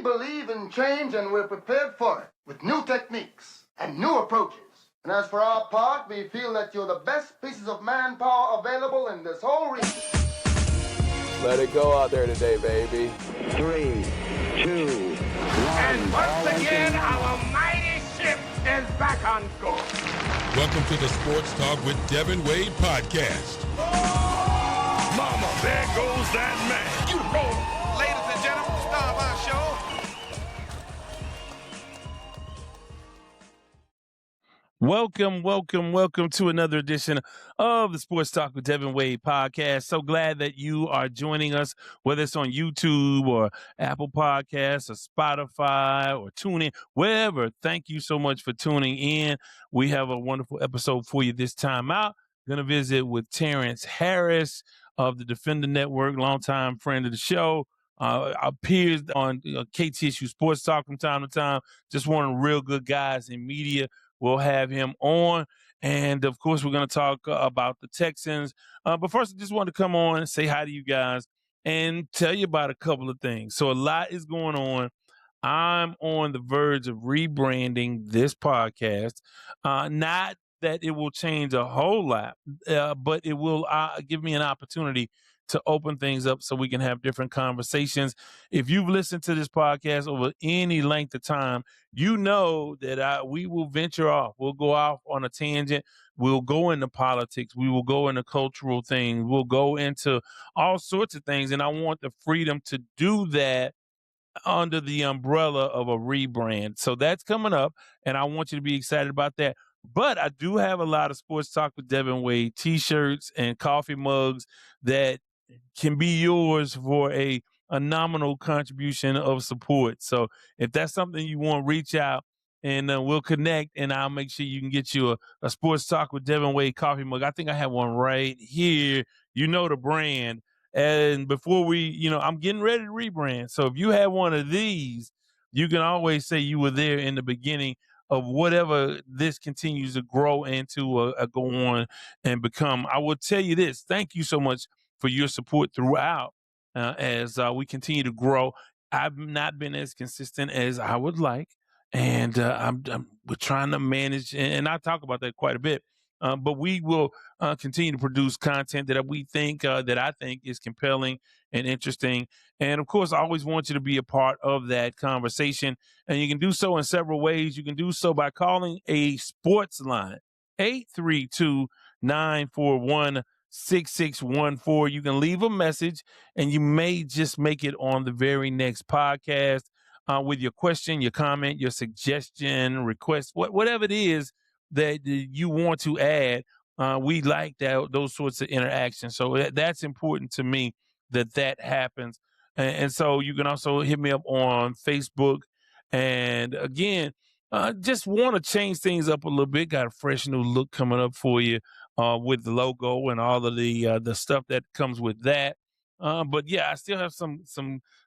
believe in change and we're prepared for it with new techniques and new approaches. And as for our part, we feel that you're the best pieces of manpower available in this whole region. Let it go out there today, baby. 3, 2, 1. And once again, our mighty ship is back on course. Welcome to the Sports Talk with Devan Wade podcast. Mama, there goes that man. You the man. Ladies and gentlemen, star of our show. Welcome to another edition of the Sports Talk with Devan Wade podcast. So glad that you are joining us, whether it's on YouTube or Apple Podcasts or Spotify or TuneIn, wherever. Thank you so much for tuning in. We have a wonderful episode for you this time out. Going to visit with Terrance Harris of the Defender Network, longtime friend of the show. Appears on KTSU Sports Talk from time to time. Just one of the real good guys in media. We'll have him on. And, of course, we're going to talk about the Texans. But first, I just wanted to come on and say hi to you guys and tell you about a couple of things. So a lot is going on. I'm on the verge of rebranding this podcast. Not that it will change a whole lot, but it will give me an opportunity to open things up so we can have different conversations. If you've listened to this podcast over any length of time, you know that we will venture off. We'll go off on a tangent. We'll go into politics. We will go into cultural things. We'll go into all sorts of things. And I want the freedom to do that under the umbrella of a rebrand. So that's coming up, and I want you to be excited about that. But I do have a lot of Sports Talk with Devan Wade t-shirts and coffee mugs that can be yours for a nominal contribution of support. So if that's something you want, reach out and we'll connect, and I'll make sure you can get you a Sports Talk with Devan Wade coffee mug. I think I have one right here. You know the brand. And before I'm getting ready to rebrand. So if you have one of these, you can always say you were there in the beginning of whatever this continues to grow into go on and become. I will tell you this. Thank you so much for your support throughout as we continue to grow. I've not been as consistent as I would like, and we're trying to manage, and I talk about that quite a bit. But we will continue to produce content that I think is compelling and interesting. And of course, I always want you to be a part of that conversation. And you can do so in several ways. You can do so by calling a sports line, 832-941-6614. You can leave a message, and you may just make it on the very next podcast with your question, your comment, your suggestion, request, whatever it is that you want to add. We like those sorts of interactions. So that's important to me that happens. And so you can also hit me up on Facebook. And again, just want to change things up a little bit. Got a fresh new look coming up for you with the logo and all of the stuff that comes with that. But yeah, I still have some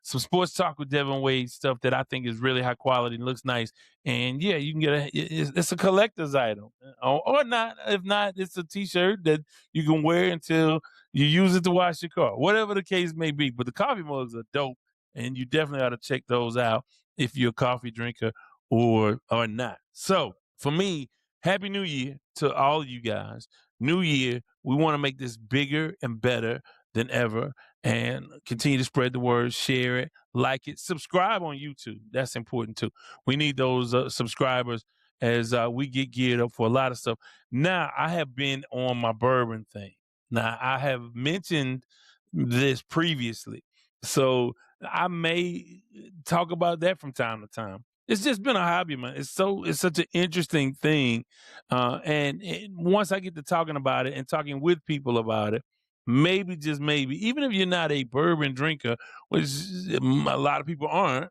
Sports Talk with Devan Wade stuff that I think is really high quality and looks nice. And yeah, you can get it's a collector's item or not. If not, it's a t-shirt that you can wear until you use it to wash your car, whatever the case may be. But the coffee mugs are dope, and you definitely ought to check those out if you're a coffee drinker or not. So for me, Happy New Year to all of you guys. New year, we want to make this bigger and better than ever, and continue to spread the word, share it, like it, subscribe on YouTube. That's important too. We need those subscribers as we get geared up for a lot of stuff. Now, I have been on my bourbon thing. Now, I have mentioned this previously, so I may talk about that from time to time. It's just been a hobby, man. It's such an interesting thing. And once I get to talking about it and talking with people about it, maybe, just maybe, even if you're not a bourbon drinker, which a lot of people aren't,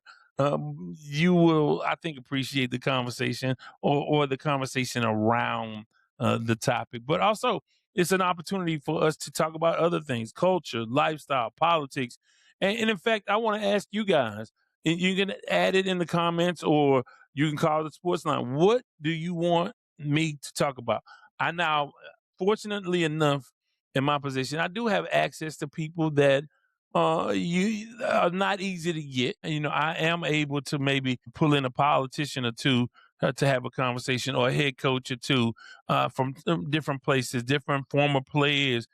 you will, I think, appreciate the conversation or the conversation around the topic. But also, it's an opportunity for us to talk about other things, culture, lifestyle, politics. And in fact, I want to ask you guys, and you can add it in the comments or you can call the sports line. What do you want me to talk about? I now, fortunately enough, in my position, I do have access to people that you are not easy to get. You know, I am able to maybe pull in a politician or two to have a conversation, or a head coach or two from different places, different former players,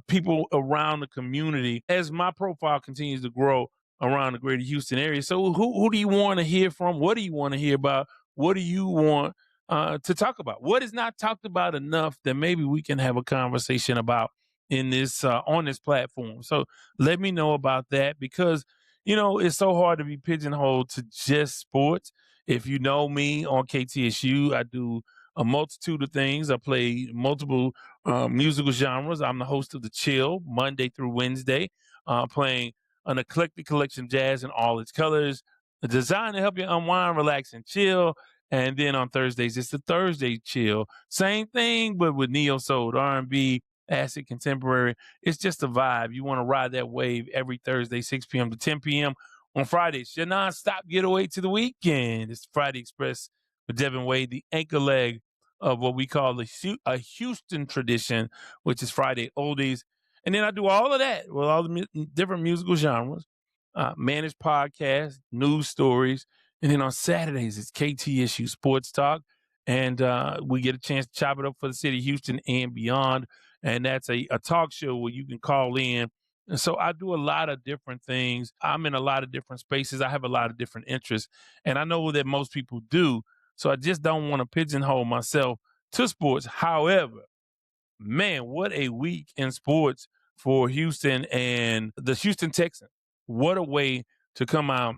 people around the community. As my profile continues to grow around the greater Houston area, so who do you want to hear from? What do you want to hear about? What do you want to talk about? What is not talked about enough that maybe we can have a conversation about in this on this platform? So let me know about that, because, you know, it's so hard to be pigeonholed to just sports. If you know me on KTSU, I do a multitude of things. I play multiple musical genres. I'm the host of The Chill Monday through Wednesday, playing an eclectic collection of jazz in all its colors, designed to help you unwind, relax, and chill. And then on Thursdays, it's the Thursday Chill. Same thing, but with neo soul, R&B, acid contemporary. It's just a vibe. You want to ride that wave every Thursday, 6 p.m. to 10 p.m. On Fridays, your non-stop getaway to the weekend. It's Friday Express with Devin Wade, the anchor leg of what we call a Houston tradition, which is Friday Oldies. And then I do all of that with all the different musical genres, managed podcasts, news stories. And then on Saturdays, it's KTSU Sports Talk. And we get a chance to chop it up for the city of Houston and beyond. And that's a talk show where you can call in. And so I do a lot of different things. I'm in a lot of different spaces. I have a lot of different interests. And I know that most people do. So I just don't want to pigeonhole myself to sports. However, man, what a week in sports for Houston and the Houston Texans. What a way to come out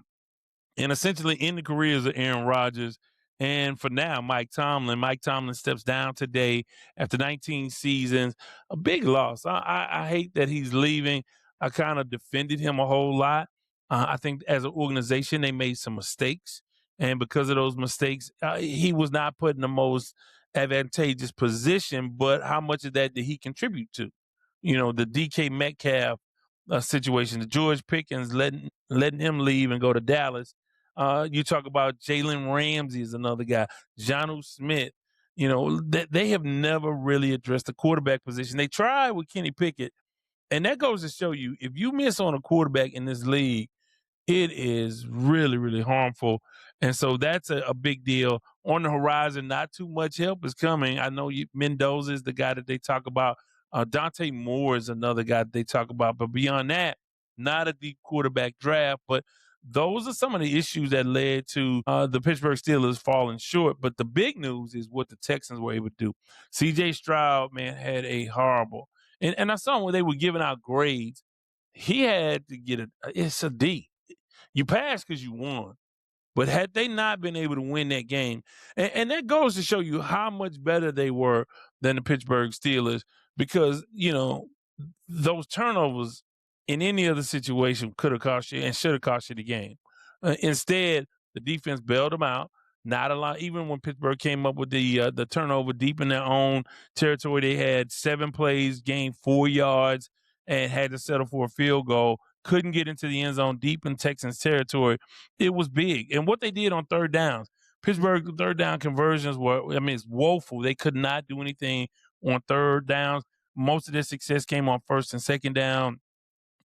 and essentially end the careers of Aaron Rodgers. And for now, Mike Tomlin. Mike Tomlin steps down today after 19 seasons. A big loss. I hate that he's leaving. I kind of defended him a whole lot. I think as an organization, they made some mistakes. And because of those mistakes, he was not put in the most advantageous position. But how much of that did he contribute to? You know, the DK Metcalf situation, the George Pickens letting him leave and go to Dallas. You talk about Jalen Ramsey is another guy, Jonnu Smith. You know, they have never really addressed the quarterback position. They tried with Kenny Pickett, and that goes to show you, if you miss on a quarterback in this league, it is really, really harmful. And so that's a big deal. On the horizon, not too much help is coming. I know Mendoza is the guy that they talk about. Dante Moore is another guy that they talk about. But beyond that, not a deep quarterback draft. But those are some of the issues that led to the Pittsburgh Steelers falling short. But the big news is what the Texans were able to do. C.J. Stroud, man, had a horrible. And I saw when they were giving out grades, he had to get it's a D. You passed because you won. But had they not been able to win that game, and that goes to show you how much better they were than the Pittsburgh Steelers, because, you know, those turnovers in any other situation could have cost you and should have cost you the game. Instead, the defense bailed them out. Not a lot. Even when Pittsburgh came up with the turnover deep in their own territory, they had 7 plays, gained 4 yards, and had to settle for a field goal. Couldn't get into the end zone deep in Texans territory. It was big. And what they did on third downs, Pittsburgh third down conversions were, I mean, it's woeful. They could not do anything on third downs. Most of their success came on first and second down.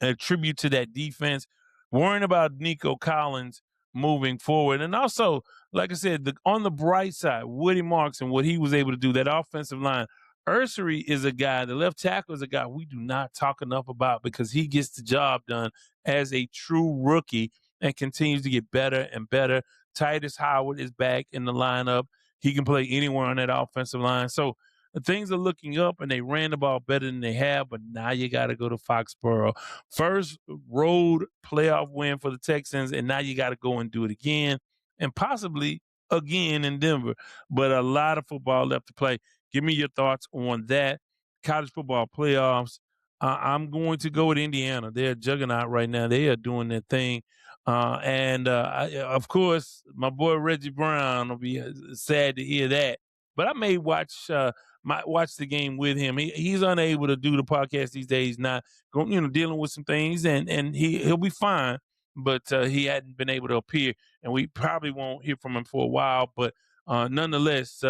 A tribute to that defense, worrying about Nico Collins moving forward. And also, like I said, on the bright side, Woody Marks and what he was able to do, that offensive line. Ursary is a guy, the left tackle is a guy we do not talk enough about, because he gets the job done as a true rookie and continues to get better and better. Titus Howard is back in the lineup. He can play anywhere on that offensive line. So things are looking up, and they ran the ball better than they have, but now you got to go to Foxborough. First road playoff win for the Texans, and now you got to go and do it again, and possibly again in Denver. But a lot of football left to play. Give me your thoughts on that. College football playoffs. I'm going to go with Indiana. They're a juggernaut right now. They are doing their thing. Of course, my boy Reggie Brown will be sad to hear that. But I may watch the game with him. He's unable to do the podcast these days, not dealing with some things, and he'll be fine. But he hadn't been able to appear, and we probably won't hear from him for a while. But nonetheless,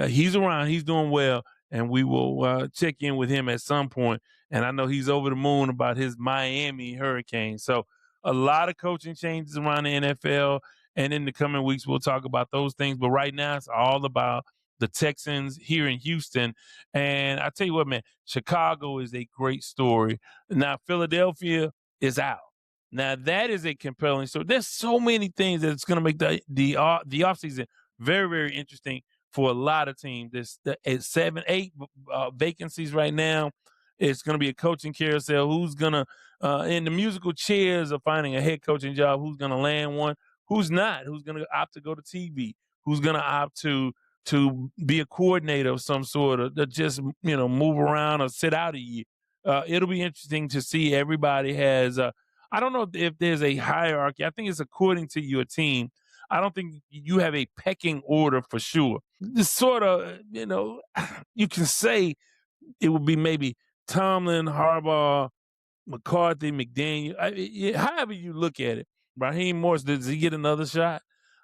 he's around. He's doing well, and we will check in with him at some point and I know he's over the moon about his Miami Hurricanes. So a lot of coaching changes around the NFL, and in the coming weeks we'll talk about those things. But right now it's all about the Texans here in Houston. And I tell you what, man, Chicago is a great story. Now Philadelphia is out. Now that is a compelling story. There's so many things that's going to make the offseason very, very interesting for a lot of teams. There's 7, 8 vacancies right now. It's going to be a coaching carousel. Who's going to, in the musical chairs of finding a head coaching job, who's going to land one? Who's not? Who's going to opt to go to TV? Who's going to opt to be a coordinator of some sort, or to just move around or sit out a year? It'll be interesting to see. Everybody has. I don't know if there's a hierarchy. I think it's according to your team. I don't think you have a pecking order for sure. This sort of, you can say it would be maybe Tomlin, Harbaugh, McCarthy, McDaniel. However you look at it, Raheem Morris, does he get another shot?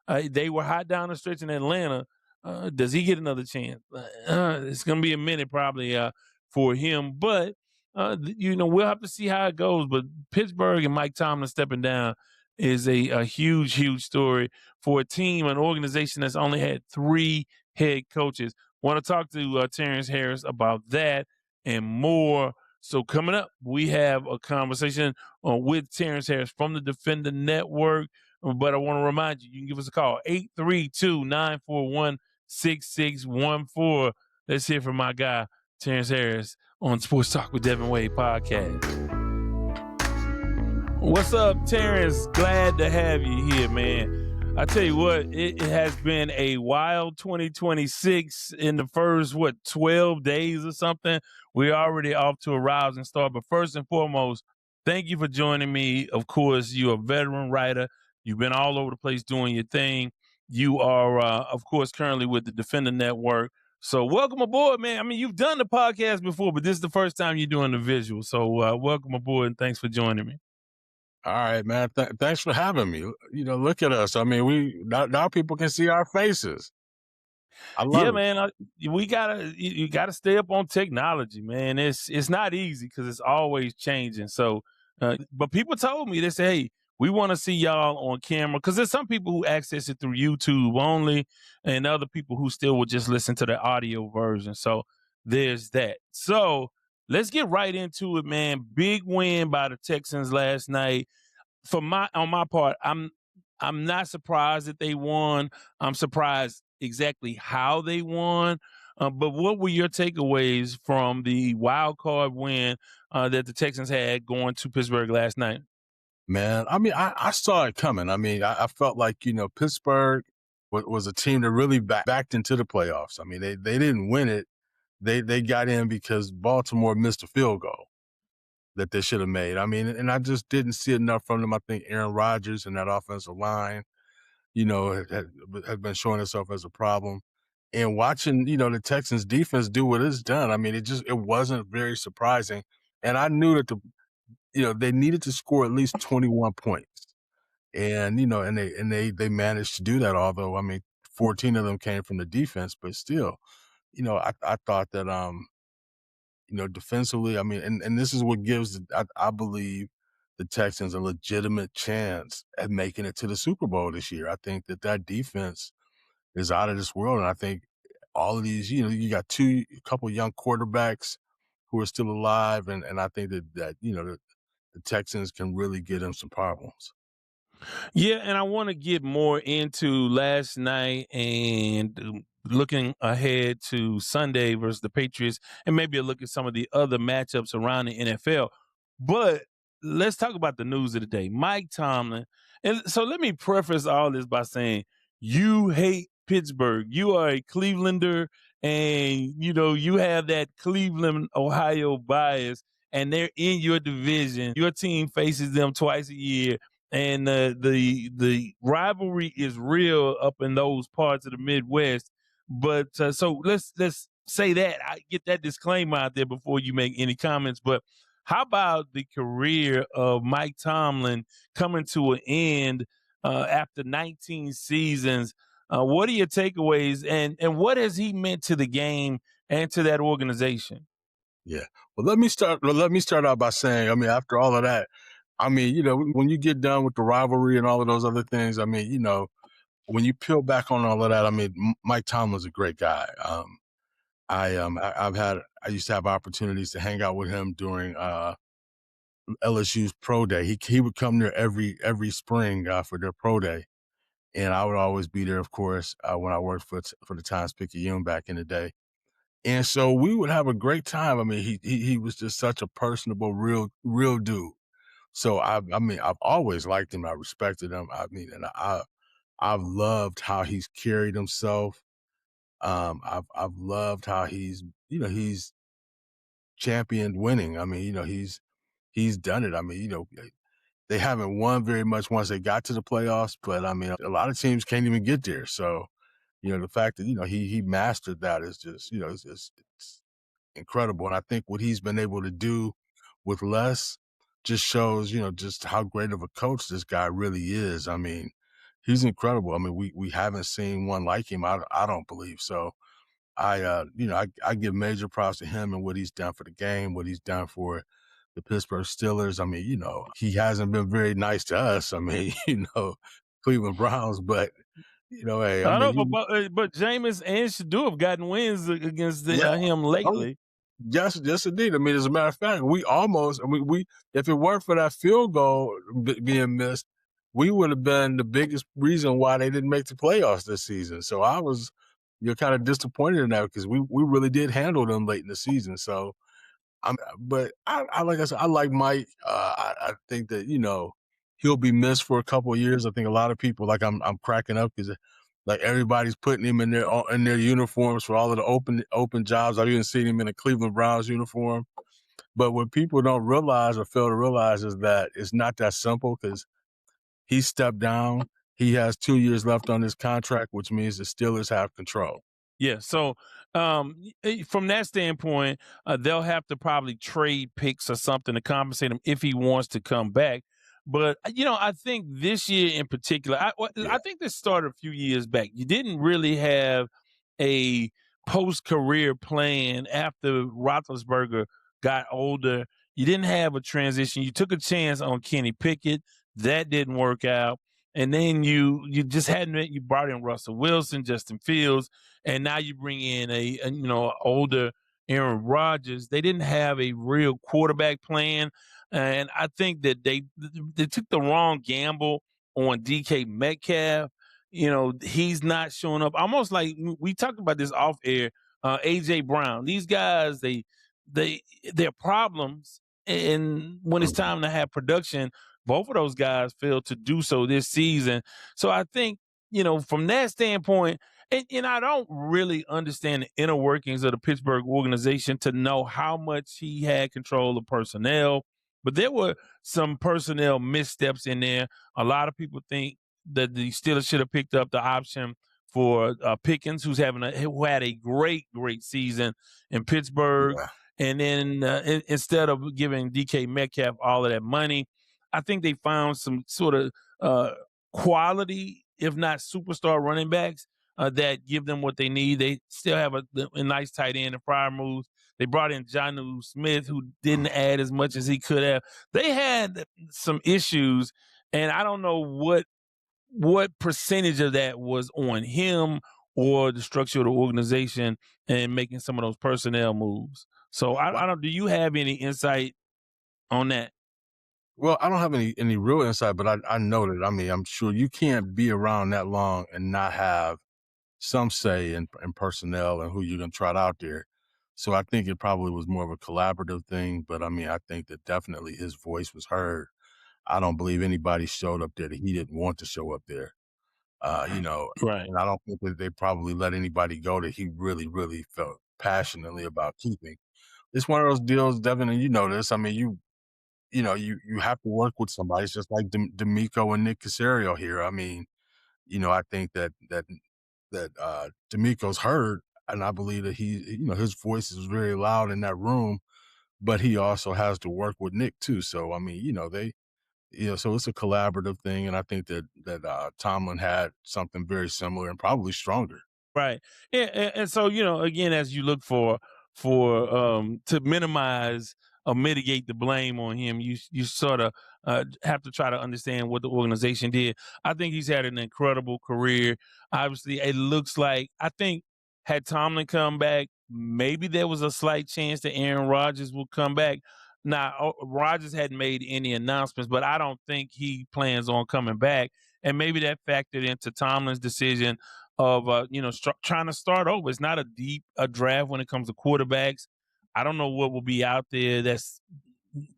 They were hot down the stretch in Atlanta. Does he get another chance? It's going to be a minute probably for him, but we'll have to see how it goes. But Pittsburgh and Mike Tomlin stepping down is a huge, huge story for a team, an organization that's only had 3 head coaches. Want to talk to Terrance Harris about that and more. So coming up, we have a conversation with Terrance Harris from the Defender Network. But I want to remind you, you can give us a call, 832-941-6614. Let's hear from my guy, Terrance Harris, on Sports Talk with Devan Wade podcast. What's up, Terrance? Glad to have you here, man. I tell you what, it has been a wild 2026 in the first, 12 days or something. We're already off to a rousing start. But first and foremost, thank you for joining me. Of course, you're a veteran writer. You've been all over the place doing your thing. You are, of course, currently with the Defender Network. So welcome aboard, man. I mean, you've done the podcast before, but this is the first time you're doing the visual. So welcome aboard, and thanks for joining me. All right, man. Thanks for having me. Look at us. I mean, we now people can see our faces. I love it. Man. You gotta stay up on technology, man. It's not easy because it's always changing. So, but people told me, they say, hey, we want to see y'all on camera, because there's some people who access it through YouTube only, and other people who still would just listen to the audio version. So there's that. So let's get right into it, man. Big win by the Texans last night. On my part, I'm not surprised that they won. I'm surprised exactly how they won. But what were your takeaways from the wild card win that the Texans had going to Pittsburgh last night? Man, I mean, I saw it coming. I mean, I felt like, Pittsburgh was a team that really backed into the playoffs. I mean, they didn't win it. They got in because Baltimore missed a field goal that they should have made. I mean, and I just didn't see enough from them. I think Aaron Rodgers and that offensive line, had been showing itself as a problem. And watching, the Texans defense do what it's done, I mean, it wasn't very surprising. And I knew that they needed to score at least 21 points. And, and they managed to do that, although, I mean, 14 of them came from the defense, but still, I thought that, defensively, I mean, and this is what gives, I believe, the Texans a legitimate chance at making it to the Super Bowl this year. I think that defense is out of this world. And I think all of these, you got a couple young quarterbacks who are still alive. And I think that the Texans can really get them some problems. Yeah, and I want to get more into last night and looking ahead to Sunday versus the Patriots, and maybe a look at some of the other matchups around the NFL. But let's talk about the news of the day. Mike Tomlin. And so let me preface all this by saying you hate Pittsburgh. You are a Clevelander, and, you have that Cleveland, Ohio bias, and they're in your division. Your team faces them twice a year. And the rivalry is real up in those parts of the Midwest. But so let's say that. I get that disclaimer out there before you make any comments. But how about the career of Mike Tomlin coming to an end after 19 seasons? What are your takeaways, and what has he meant to the game and to that organization? Yeah. Well, let me start out by saying, I mean, after all of that, I mean, when you get done with the rivalry and all of those other things, I mean, when you peel back on all of that, I mean, Mike Tomlin's a great guy. I used to have opportunities to hang out with him during LSU's pro day. He would come there every spring for their pro day, and I would always be there, of course, when I worked for the Times-Picayune back in the day. And so we would have a great time. I mean, he was just such a personable, real dude. So I mean, I've always liked him. I respected him. I mean, and I've loved how he's carried himself. I've loved how he's championed winning. I mean, he's done it. I mean, they haven't won very much once they got to the playoffs, but I mean, a lot of teams can't even get there. So, the fact that he mastered that is just it's incredible. And I think what he's been able to do with less just shows just how great of a coach this guy really is. I mean, he's incredible. I mean, we haven't seen one like him. I don't believe so. I give major props to him and what he's done for the game, what he's done for the Pittsburgh Steelers. I mean, he hasn't been very nice to us. I mean, Cleveland Browns, but hey, I I know, mean, but Jameis and Shador have gotten wins against him oh, lately. yes, indeed. I mean, as a matter of fact, we if it weren't for that field goal being missed, we would have been the biggest reason why they didn't make the playoffs this season. So I was, kind of disappointed in that because we really did handle them late in the season. So but I like I said, I like Mike. I think that he'll be missed for a couple of years. I think a lot of people I'm cracking up because like everybody's putting him in their uniforms for all of the open jobs. I've even seen him in a Cleveland Browns uniform. But what people don't realize or fail to realize is that it's not that simple because he stepped down. He has 2 years left on his contract, which means the Steelers have control. Yeah. So from that standpoint, they'll have to probably trade picks or something to compensate him if he wants to come back. But, I think this year in particular, I think this started a few years back. You didn't really have a post-career plan after Roethlisberger got older. You didn't have a transition. You took a chance on Kenny Pickett. That didn't work out. And then you just you brought in Russell Wilson, Justin Fields, and now you bring in a older Aaron Rodgers. They didn't have a real quarterback plan, and I think that they took the wrong gamble on DK Metcalf. He's not showing up. Almost like we talked about this off air. AJ Brown. These guys, they're problems, and when it's time to have production, both of those guys failed to do so this season. So I think, from that standpoint, and I don't really understand the inner workings of the Pittsburgh organization to know how much he had control of personnel, but there were some personnel missteps in there. A lot of people think that the Steelers should have picked up the option for Pickens, who had a great season in Pittsburgh. Yeah. And then instead of giving DK Metcalf all of that money, I think they found some sort of quality, if not superstar running backs that give them what they need. They still have a nice tight end in Freiermuth. They brought in Jonnu Smith, who didn't add as much as he could have. They had some issues, and I don't know what percentage of that was on him or the structure of the organization and making some of those personnel moves. So I don't. Do you have any insight on that? Well, I don't have any real insight, but I know that. I mean, I'm sure you can't be around that long and not have some say in personnel and who you're going to trot out there. So I think it probably was more of a collaborative thing. But I mean, I think that definitely his voice was heard. I don't believe anybody showed up there that he didn't want to show up there. Right. And I don't think that they probably let anybody go that he really, really felt passionately about keeping. It's one of those deals, Devin, and you know this. I mean, you have to work with somebody. It's just like D'Amico and Nick Caserio here. I mean, I think that D'Amico's heard, and I believe that his voice is very loud in that room, but he also has to work with Nick too. So I mean, so it's a collaborative thing, and I think that Tomlin had something very similar and probably stronger. Right. And so, again, as you look for to minimize or mitigate the blame on him. You sort of have to try to understand what the organization did. I think he's had an incredible career. Obviously, it looks like, I think, had Tomlin come back, maybe there was a slight chance that Aaron Rodgers will come back. Now, Rodgers hadn't made any announcements, but I don't think he plans on coming back. And maybe that factored into Tomlin's decision of trying to start over. It's not a deep draft when it comes to quarterbacks. I don't know what will be out there that's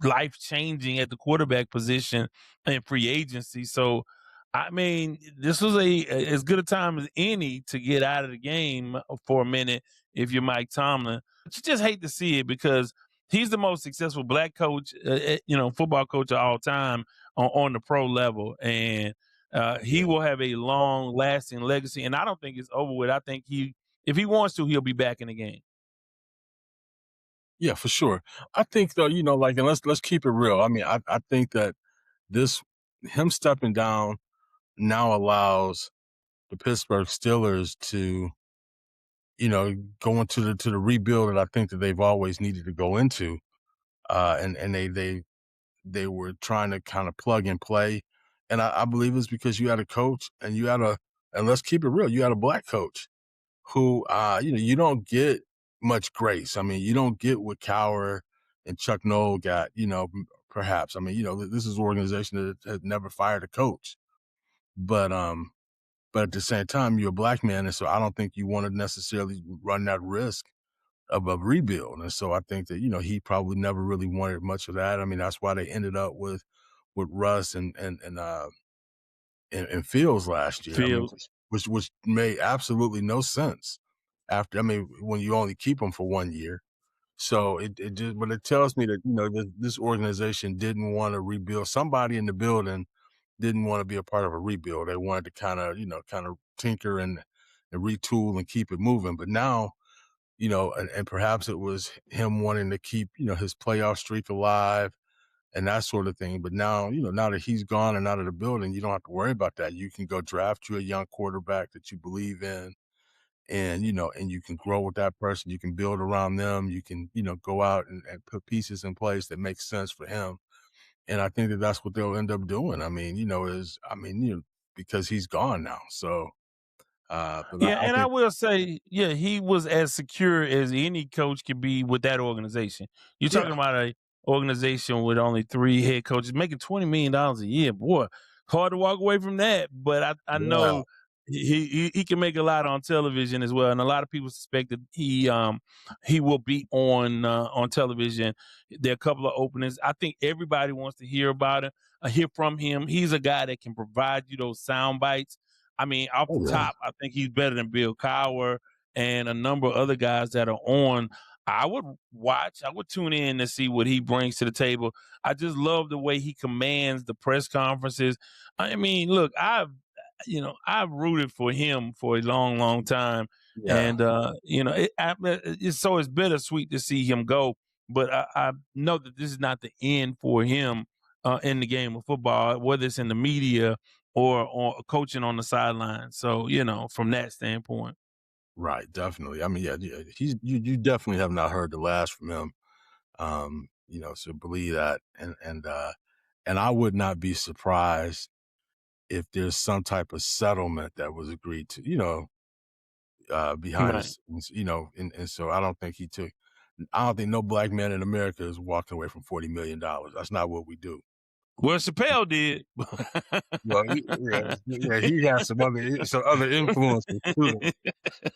life changing at the quarterback position in free agency. So, I mean, this was as good a time as any to get out of the game for a minute if you're Mike Tomlin. But you just hate to see it because he's the most successful black coach, football coach of all time on the pro level, and he will have a long-lasting legacy. And I don't think it's over with. I think if he wants to, he'll be back in the game. Yeah, for sure. I think though, and let's keep it real. I mean, I think that him stepping down now allows the Pittsburgh Steelers to, go into the rebuild that I think that they've always needed to go into. And they were trying to kind of plug and play. And I believe it's because you had a coach and and let's keep it real, you had a black coach who, you don't get much grace. I mean, you don't get what Cowher and Chuck Noll got, perhaps. I mean, this is an organization that has never fired a coach. But at the same time, you're a black man, and so I don't think you want to necessarily run that risk of a rebuild. And so I think that, he probably never really wanted much of that. I mean, that's why they ended up with Russ and Fields last year. Fields. I mean, which made absolutely no sense when you only keep them for 1 year. So but it tells me that, this organization didn't want to rebuild. Somebody in the building didn't want to be a part of a rebuild. They wanted to kind of tinker and retool and keep it moving. But now, and perhaps it was him wanting to keep, his playoff streak alive and that sort of thing. But now, now that he's gone and out of the building, you don't have to worry about that. You can go draft you a young quarterback that you believe in, and, and you can grow with that person. You can build around them. You can, go out and put pieces in place that make sense for him. And I think that that's what they'll end up doing. I mean, because he's gone now. So, I will say, he was as secure as any coach can be with that organization. You're talking about a organization with only 3 head coaches making $20 million a year. Boy, hard to walk away from that. But I know he can make a lot on television as well, and a lot of people suspect that he will be on television. There are a couple of openings. I think everybody wants to hear about it, hear from him. He's a guy that can provide you those sound bites. I mean, off the top, I think he's better than Bill Cowher and a number of other guys that are on. I would tune in to see what he brings to the table. I just love the way he commands the press conferences. I mean, look, I've rooted for him for a long, long time. Yeah. And, it's bittersweet to see him go. But I know that this is not the end for him in the game of football, whether it's in the media or coaching on the sideline. So, from that standpoint. Right, definitely. I mean, you definitely have not heard the last from him. So believe that. And I would not be surprised if there's some type of settlement that was agreed to, behind the scenes, and so I don't think no black man in America is walking away from $40 million. That's not what we do. Well, Chappelle did. Well, he has some other influences too,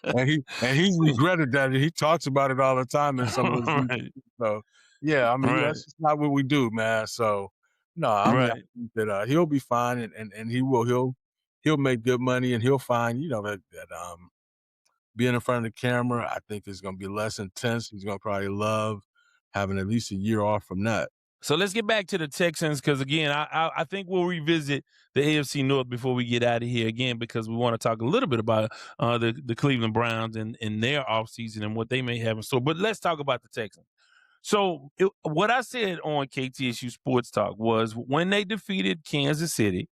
and he regretted that. He talks about it all the time in some of his Right. So that's just not what we do, man. So no, I think that he'll be fine, and he'll make good money, and he'll find that being in front of the camera, I think is going to be less intense. He's going to probably love having at least a year off from that. So let's get back to the Texans because, again, I think we'll revisit the AFC North before we get out of here again because we want to talk a little bit about the Cleveland Browns and their offseason and what they may have in store. But let's talk about the Texans. So what I said on KTSU Sports Talk was when they defeated Kansas City,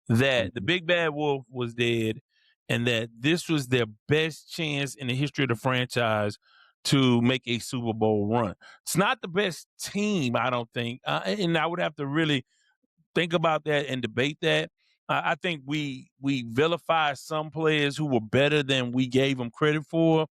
that the big bad wolf was dead and that this was their best chance in the history of the franchise to make a Super Bowl run. It's not the best team, I don't think, and I would have to really think about that and debate that. I think we vilify some players who were better than we gave them credit for.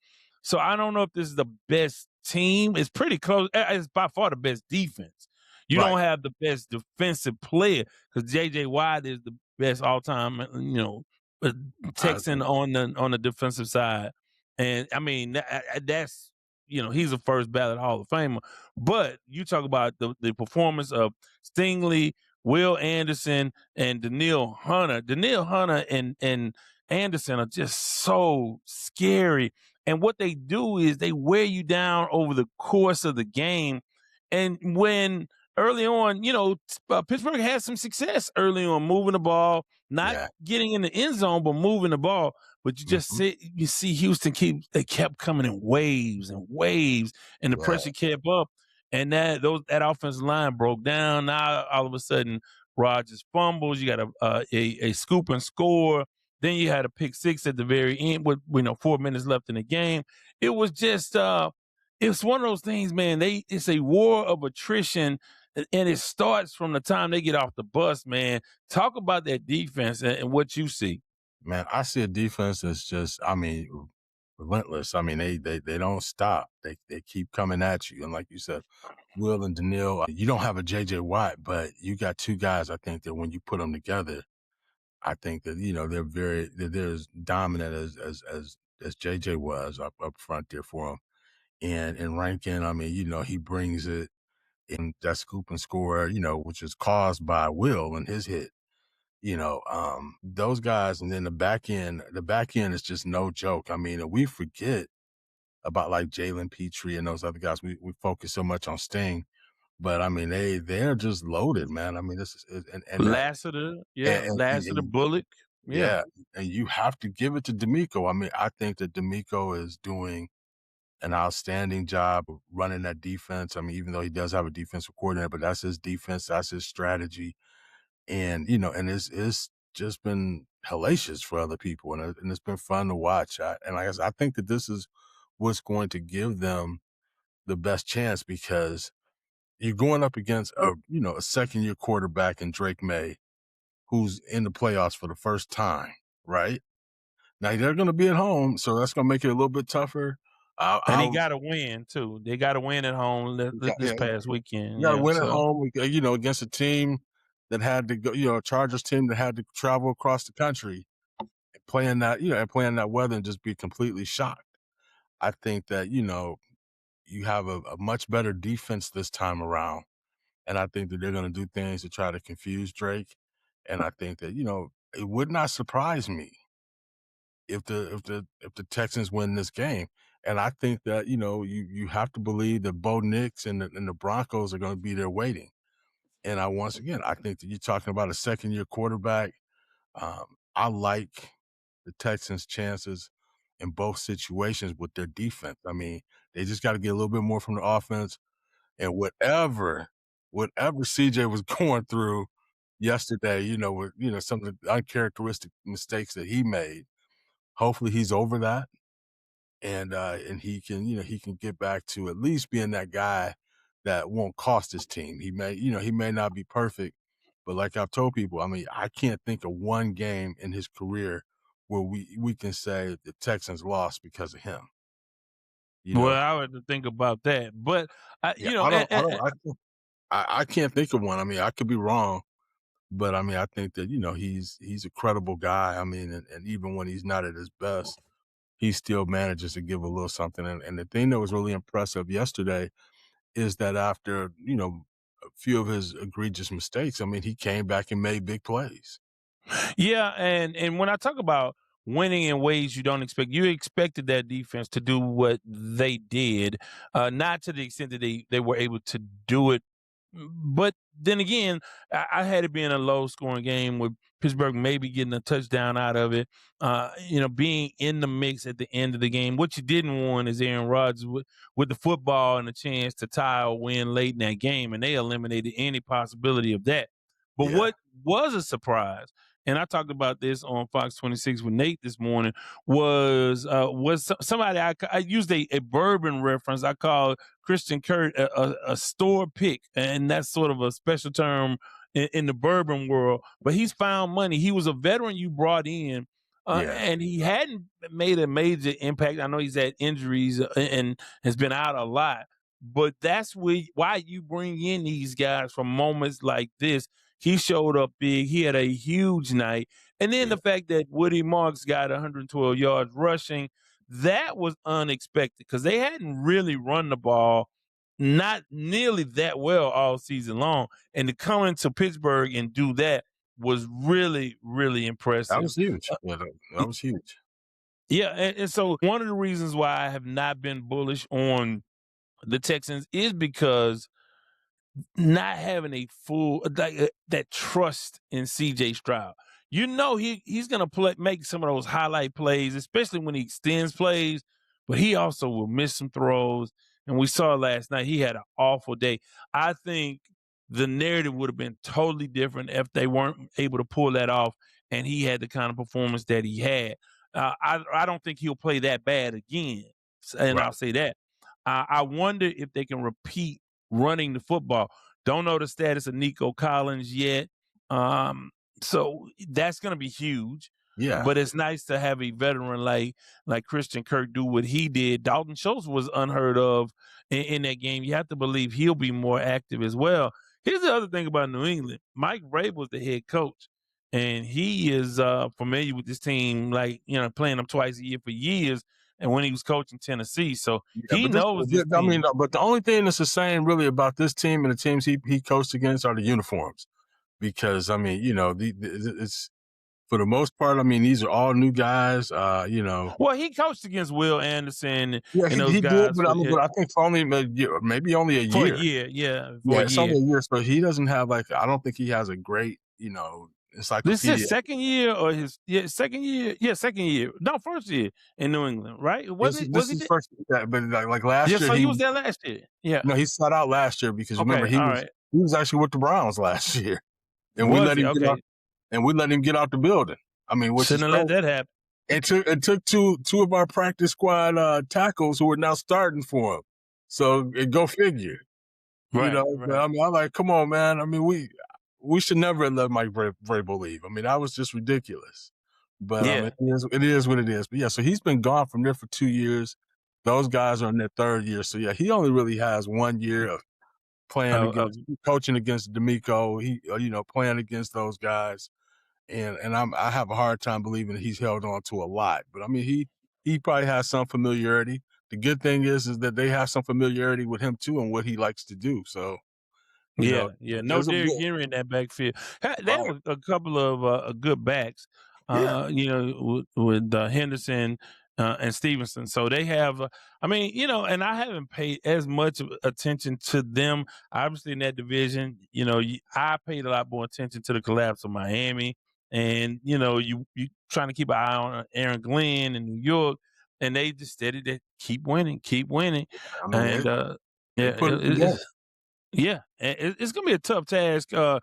So I don't know if this is the best team. It's pretty close. It's by far the best defense. You Right. don't have the best defensive player because J.J. Watt is the best all-time, Texan on the defensive side. And, I mean, that's, he's a first ballot Hall of Famer. But you talk about the performance of Stingley, Will Anderson, and Danielle Hunter. Danielle Hunter and Anderson are just so scary. And what they do is they wear you down over the course of the game. And when early on, Pittsburgh had some success early on moving the ball, not getting in the end zone, but moving the ball. But you just see Houston kept coming in waves and waves, and the pressure kept up. And that offensive line broke down. Now all of a sudden, Rodgers fumbles. You got a scoop and score. Then you had a pick six at the very end with 4 minutes left in the game. It was just it's one of those things, man. It's a war of attrition, and it starts from the time they get off the bus, man. Talk about that defense and what you see. Man, I see a defense that's just, relentless. I mean, they don't stop. They keep coming at you. And like you said, Will and Danielle, you don't have a J.J. Watt, but you got two guys, I think, that when you put them together, I think that, they're as dominant as J.J. was up front there for him. And Rankin, he brings it in that scoop and score, which is caused by Will and his hit. Those guys, and then the back end is just no joke. I mean, we forget about like Jalen Petrie and those other guys. We focus so much on Sting, but I mean, they're just loaded, man. I mean, this is and Lassiter, Lassiter, Bullock. Yeah, and you have to give it to D'Amico. I mean, I think that D'Amico is doing an outstanding job of running that defense. I mean, even though he does have a defensive coordinator, but that's his defense, that's his strategy. And, and it's just been hellacious for other people. And it's been fun to watch. I think that this is what's going to give them the best chance, because you're going up against a second-year quarterback in Drake May, who's in the playoffs for the first time, right? Now, they're going to be at home, so that's going to make it a little bit tougher. And he got to win, too. They got to win at home this past weekend. You got to win at home, against a team that had to go, a Chargers team that had to travel across the country, playing that weather and just be completely shocked. I think that, you have a much better defense this time around. And I think that they're going to do things to try to confuse Drake. And I think that, it would not surprise me if the Texans win this game. And I think that, you have to believe that Bo Nix and the Broncos are going to be there waiting. And I think that you're talking about a second-year quarterback. I like the Texans' chances in both situations with their defense. I mean, they just got to get a little bit more from the offense. And whatever CJ was going through yesterday, with some of the uncharacteristic mistakes that he made, hopefully he's over that, and he can get back to at least being that guy that won't cost his team. He may not be perfect, but like I've told people, I mean, I can't think of one game in his career where we can say the Texans lost because of him. Well, I would think about that, but I can't think of one. I mean, I could be wrong, but I mean, I think that he's a credible guy. I mean, and even when he's not at his best, he still manages to give a little something. And the thing that was really impressive yesterday is that after, a few of his egregious mistakes, I mean, he came back and made big plays. Yeah, and when I talk about winning in ways you don't expect, you expected that defense to do what they did, not to the extent that they were able to do it. But then again, I had it being a low-scoring game with Pittsburgh maybe getting a touchdown out of it, being in the mix at the end of the game. What you didn't want is Aaron Rodgers with the football and a chance to tie or win late in that game, and they eliminated any possibility of that. But what was a surprise and I talked about this on Fox 26 with Nate this morning, was somebody I used a bourbon reference. I called Christian Kirk a store pick, and that's sort of a special term in the bourbon world. But he's found money. He was a veteran you brought in. And he hadn't made a major impact. I know he's had injuries and has been out a lot, but that's why you bring in these guys for moments like this. He showed up big. He had a huge night. And then the fact that Woody Marks got 112 yards rushing, that was unexpected because they hadn't really run the ball not nearly that well all season long. And to come into Pittsburgh and do that was really, really impressive. That was huge. That was huge. Yeah, and so one of the reasons why I have not been bullish on the Texans is because not having a full that trust in C.J. Stroud. You know he's going to make some of those highlight plays, especially when he extends plays, but he also will miss some throws. And we saw last night he had an awful day. I think the narrative would have been totally different if they weren't able to pull that off and he had the kind of performance that he had. I don't think he'll play that bad again, and I'll say that. I wonder if they can repeat running the football. Don't know the status of Nico Collins yet. So that's going to be huge. Yeah. But it's nice to have a veteran like Christian Kirk do what he did. Dalton Schultz was unheard of in that game. You have to believe he'll be more active as well. Here's the other thing about New England. Mike Vrabel's the head coach, and he is familiar with this team, playing them twice a year for years. And when he was coaching Tennessee, so he knows this team. But the only thing that's the same really about this team and the teams he coached against are the uniforms, because it's for the most part. I mean, these are all new guys. Well, he coached against Will Anderson. Yeah, and those he guys did, but I think for only maybe only a year. For a year, yeah. It's only a year, so he doesn't have I don't think he has a great encyclopedia. This is his second year or second year? Yeah, second year. No, first year in New England, right? Was he first? Yeah, but like last year, so he was there last year. Yeah. No, he sat out last year because remember he was actually with the Browns last year, and we let him get out. And we let him get out the building. I mean, shouldn't have let that happen. It took two of our practice squad tackles who are now starting for him. So go figure. Right, right. I mean, I'm like, come on, man. I mean, we should never have let Mike Vrabel leave. I mean, that was just ridiculous. But it is what it is. But yeah, so he's been gone from there for 2 years. Those guys are in their third year. So yeah, he only really has 1 year of playing coaching against D'Amico. He playing against those guys. And I have a hard time believing that he's held on to a lot. But I mean, he probably has some familiarity. The good thing is that they have some familiarity with him too and what he likes to do. So no Derrick Henry in that backfield. They have a couple of good backs. With Henderson and Stevenson. So they have, and I haven't paid as much attention to them. Obviously in that division, I paid a lot more attention to the collapse of Miami. And, you trying to keep an eye on Aaron Glenn in New York, and they just steady to keep winning. It's going to be a tough task. I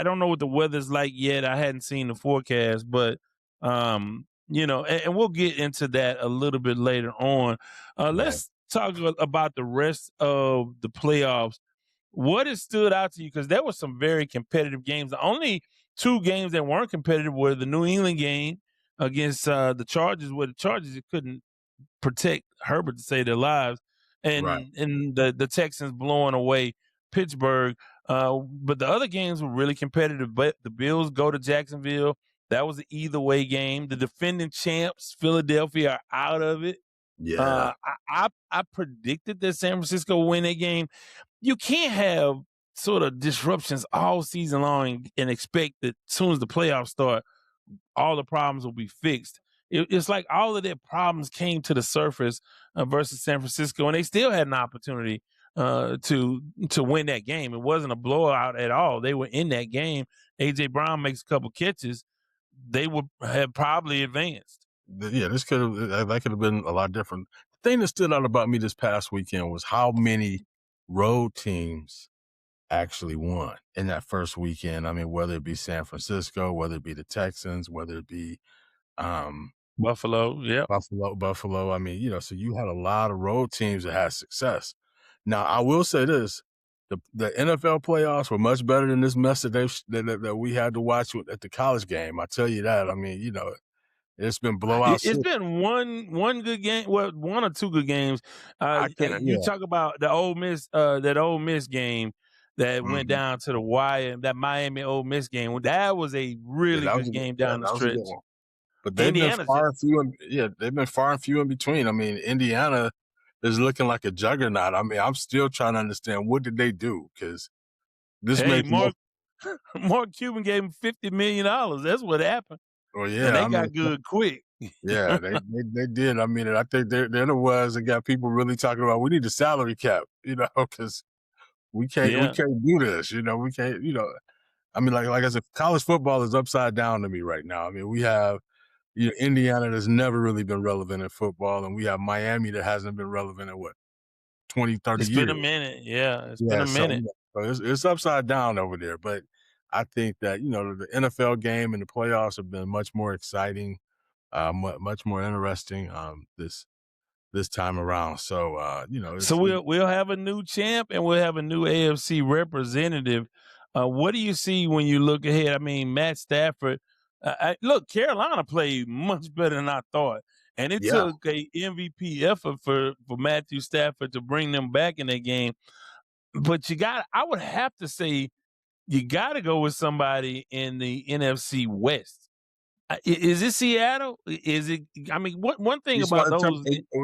don't know what the weather's like yet. I hadn't seen the forecast, but, and we'll get into that a little bit later on. Let's talk about the rest of the playoffs. What has stood out to you? Because there were some very competitive games. The only 2 games that weren't competitive were the New England game against the Chargers, where the Chargers couldn't protect Herbert to save their lives, and the Texans blowing away Pittsburgh. But the other games were really competitive. But the Bills go to Jacksonville. That was an either-way game. The defending champs, Philadelphia, are out of it. Yeah. I predicted that San Francisco would win that game. You can't have sort of disruptions all season long and expect that as soon as the playoffs start, all the problems will be fixed. It's like all of their problems came to the surface versus San Francisco, and they still had an opportunity to win that game. It wasn't a blowout at all. They were in that game. A.J. Brown makes a couple catches. They would have probably advanced. Yeah, that could have been a lot different. The thing that stood out about me this past weekend was how many road teams actually won in that first weekend. I mean, whether it be San Francisco, whether it be the Texans, whether it be Buffalo, yeah. Buffalo. I mean, so you had a lot of road teams that had success. Now, I will say this: the NFL playoffs were much better than this mess that we had to watch at the college game. I tell you that. I mean, it's been blowout. It's been one good game, well, one or two good games. You talk about the Ole Miss, that Ole Miss game that went down to the wire. That Miami Ole Miss game, that was a really good game down the stretch. But they've been far and few. They've been far and few in between. I mean, Indiana is looking like a juggernaut. I mean, I'm still trying to understand what did they do, because this makes Mark Cuban gave him $50 million. That's what happened. Oh yeah, and they got good quick. Yeah, they did. I mean, I think they're the ones that got people really talking about we need a salary cap, because we can't do this. We can't. I mean, like I said, college football is upside down to me right now. I mean, we have Indiana that's never really been relevant in football, and we have Miami that hasn't been relevant in 20, 30 years. It's been a minute. Yeah, it's been a minute. So it's upside down over there. But I think that, the NFL game and the playoffs have been much more exciting, much more interesting this time around. So, so we'll have a new champ and we'll have a new AFC representative. What do you see when you look ahead? I mean, Matt Stafford, look, Carolina played much better than I thought. And it took a MVP effort for Matthew Stafford to bring them back in that game. But I would have to say, you got to go with somebody in the NFC West. Is it Seattle? Is it? I mean, one thing about those?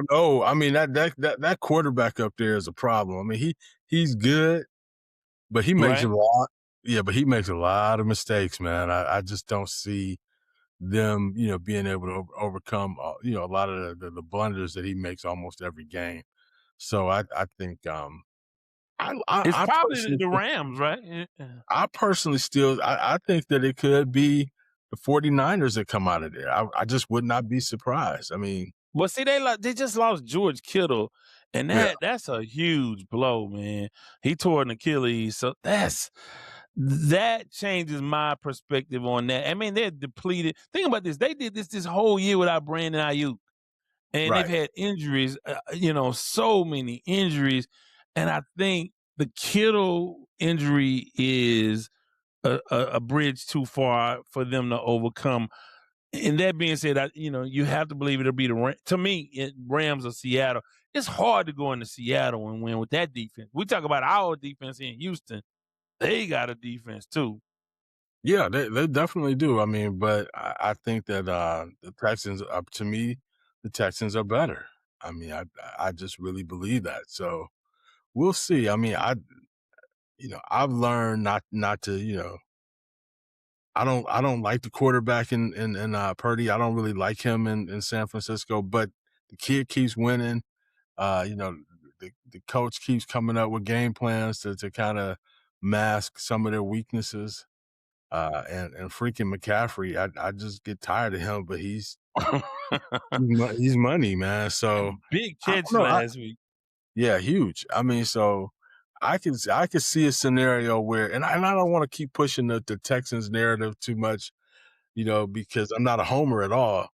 No, I mean that quarterback up there is a problem. I mean, he's good, but he makes a lot. Yeah, but he makes a lot of mistakes, man. I just don't see them, being able to overcome, a lot of the blunders that he makes almost every game. So I think it's probably the Rams, right? I personally I think that it could be the 49ers that come out of there. I just would not be surprised. I mean, well, see, they just lost George Kittle, and that's a huge blow, man. He tore an Achilles, so that changes my perspective on that. I mean, they're depleted. Think about this: they did this whole year without Brandon Ayuk, and they've had injuries. So many injuries, and I think the Kittle injury is a bridge too far for them to overcome. And that being said, you have to believe it'll be to me, Rams or Seattle. It's hard to go into Seattle and win with that defense. We talk about our defense in Houston. They got a defense too. Yeah, they definitely do. I mean, but I think that the Texans, to me, the Texans are better. I mean, I just really believe that. So we'll see. I mean, I've learned not to, I don't like the quarterback in Purdy. I don't really like him in San Francisco, but the kid keeps winning. The coach keeps coming up with game plans to kind of mask some of their weaknesses. And freaking McCaffrey, I just get tired of him, but he's money, man. So big catch last week. Yeah, huge. I mean, so I could see a scenario where, and I don't want to keep pushing the Texans narrative too much, because I'm not a homer at all.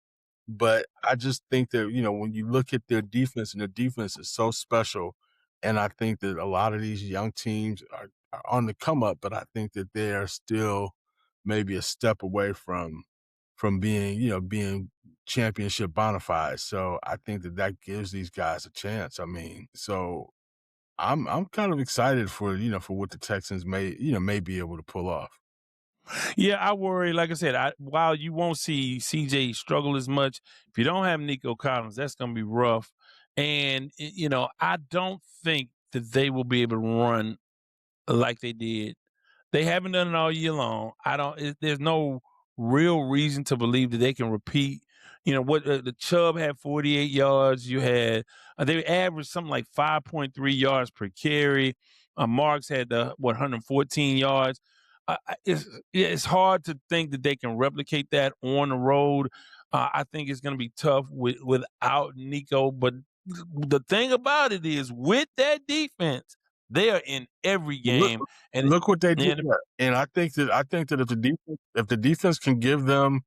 But I just think that, when you look at their defense, and their defense is so special, and I think that a lot of these young teams are on the come up, but I think that they are still maybe a step away from being championship bona fide. So I think that gives these guys a chance. I mean, so I'm kind of excited for what the Texans may be able to pull off. Yeah, I worry. Like I said, while you won't see CJ struggle as much, if you don't have Nico Collins, that's going to be rough. And I don't think that they will be able to run like they did. They haven't done it all year long. There's no real reason to believe that they can repeat. What the Chubb had 48 yards. You had they averaged something like 5.3 yards per carry. Marks had 114 yards. It's hard to think that they can replicate that on the road. I think it's going to be tough without Nico. But the thing about it is, with that defense, They are in every Look, game, and look what they did. and And I think that if the defense can give them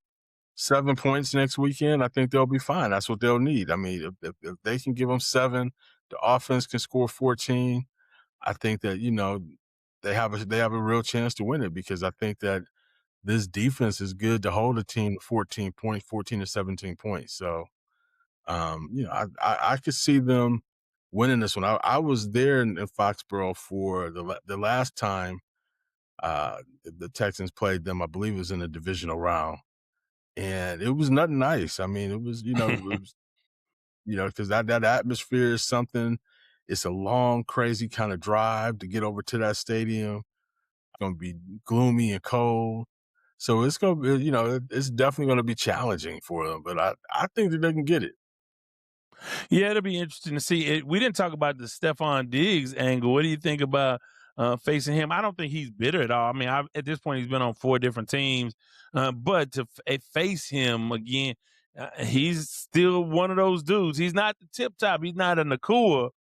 7 points next weekend, I think they'll be fine. That's what they'll need. I mean, if they can give them 7, the offense can score 14. I think that they have a real chance to win it, because I think that this defense is good to hold a team to 14 points, 14 to 17 points. So, I could see them winning this one. I was there in Foxborough for the last time the Texans played them. I believe it was in the divisional round, and it was nothing nice. I mean, it was because that atmosphere is something. It's a long, crazy kind of drive to get over to that stadium. It's going to be gloomy and cold. So it's going to be, it's definitely going to be challenging for them. But I think that they can get it. yeah, it'll be interesting to see. We didn't talk about the Stephon Diggs angle. What do you think about facing him? I don't think he's bitter at all. I mean, at this point, he's been on 4 different teams. But to face him again, he's still one of those dudes. He's not the tip top. He's not a Nakua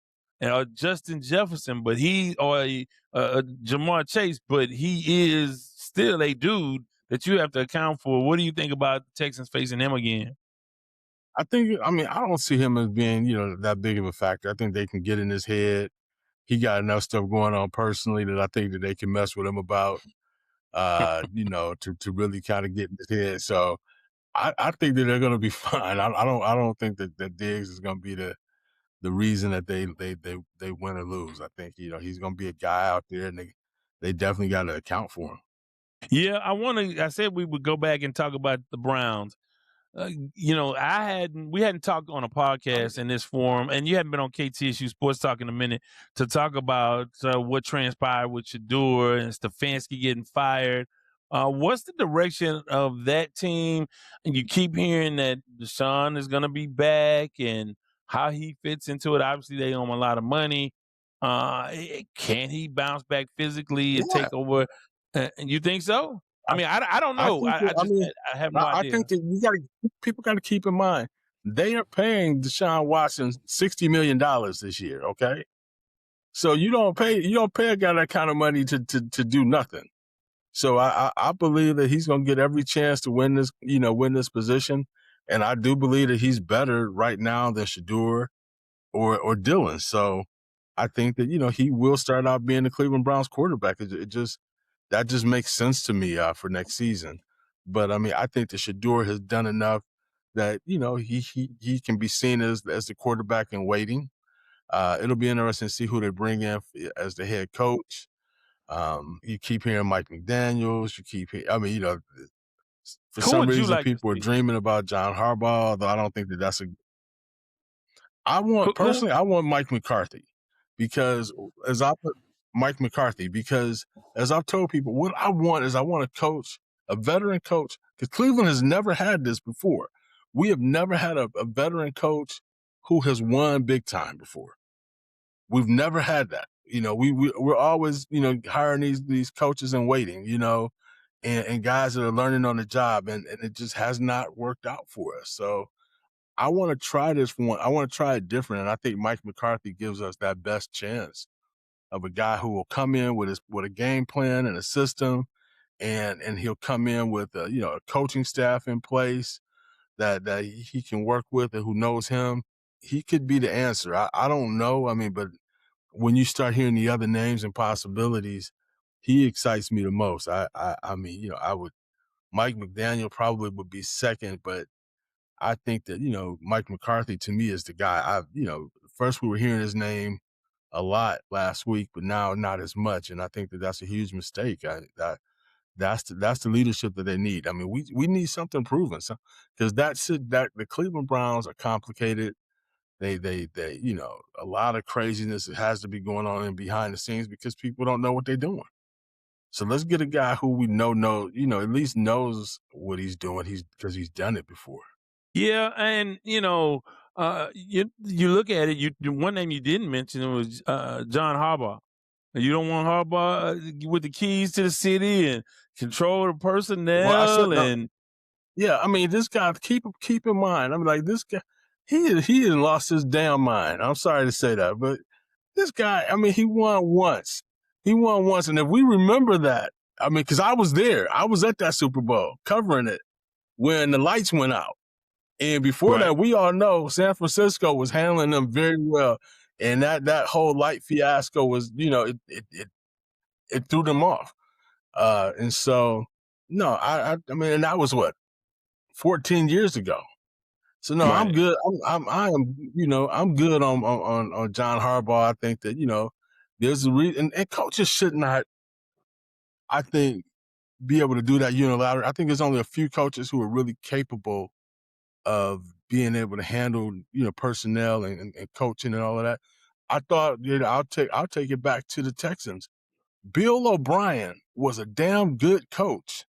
or Justin Jefferson, but Jamar Chase. But he is still a dude that you have to account for. What do you think about the Texans facing him again? I don't see him as being, that big of a factor. I think they can get in his head. He got enough stuff going on personally that I think that they can mess with him about, to really kind of get in his head. So I think that they're going to be fine. I don't think that Diggs is going to be the reason that they win or lose. I think, he's going to be a guy out there, and they definitely got to account for him. Yeah, I said we would go back and talk about the Browns. We hadn't talked on a podcast in this forum, and you hadn't been on KTSU Sports Talk in a minute to talk about what transpired with Shador and Stefanski getting fired. What's the direction of that team? And you keep hearing that Deshaun is going to be back and how he fits into it. Obviously, they owe him a lot of money. Can he bounce back physically and take over? And you think so? I mean, I don't know. I have no idea. I think that people got to keep in mind, they are paying Deshaun Watson $60 million this year. Okay, so you don't pay a guy that kind of money to do nothing. So I believe that he's going to get every chance to win this position, and I do believe that he's better right now than Shador or Dillon. So I think that he will start out being the Cleveland Browns quarterback. That just makes sense to me for next season. But I mean, I think that Shador has done enough that he can be seen as the quarterback in waiting. It'll be interesting to see who they bring in as the head coach. You keep hearing Mike McDaniels. For some reason, people are dreaming about John Harbaugh. Although I don't think that that's I want Mike McCarthy because as I've told people, what I want is a coach, a veteran coach, because Cleveland has never had this before. We have never had a veteran coach who has won big time before. We've never had that. We're always, hiring these coaches and waiting, and guys that are learning on the job, and it just has not worked out for us. So I want to try this one. I want to try it different, and I think Mike McCarthy gives us that best chance of a guy who will come in with a game plan and a system, and he'll come in with a coaching staff in place that he can work with and who knows him. He could be the answer. I don't know. I mean, but when you start hearing the other names and possibilities, he excites me the most. Mike McDaniel probably would be second, but I think that, Mike McCarthy to me is the guy. First we were hearing his name a lot last week, but now not as much. And I think that that's a huge mistake. That's the leadership that they need. I mean, we need something proven, because that the Cleveland Browns are complicated. They a lot of craziness that has to be going on in behind the scenes because people don't know what they're doing. So let's get a guy who we know, at least knows what he's doing. Because he's done it before. Yeah, and you look at it. One name you didn't mention was John Harbaugh. You don't want Harbaugh with the keys to the city and control the personnel Yeah, I mean, this guy. Keep in mind. I'm like, this guy. He has lost his damn mind. I'm sorry to say that, but This guy, I mean, he won once. And if we remember that, I mean, because I was there. I was at that Super Bowl covering it when the lights went out. And before that, we all know San Francisco was handling them very well. And that whole light fiasco was, it threw them off. And so, no, I mean, and that was what, 14 years ago. So no, I'm good. I'm good on John Harbaugh. I think that, there's a reason, and coaches should not, I think, be able to do that unilaterally. I think there's only a few coaches who are really capable of being able to handle, personnel and coaching and all of that. I thought, I'll take it back to the Texans. Bill O'Brien was a damn good coach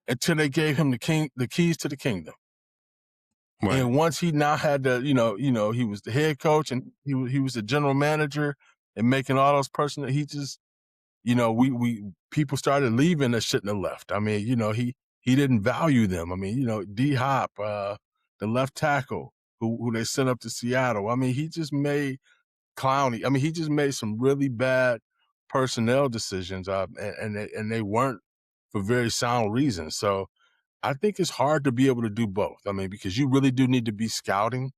until they gave him the keys to the kingdom. Right. And once he now had he was the head coach and he was the general manager and making all those personnel. He just, we people started leaving that shouldn't have left. I mean, he didn't value them. I mean, D Hop, the left tackle who they sent up to Seattle. I mean, he just made Clowney. I mean, he just made some really bad personnel decisions, and they weren't for very sound reasons. So I think it's hard to be able to do both. I mean, because you really do need to be scouting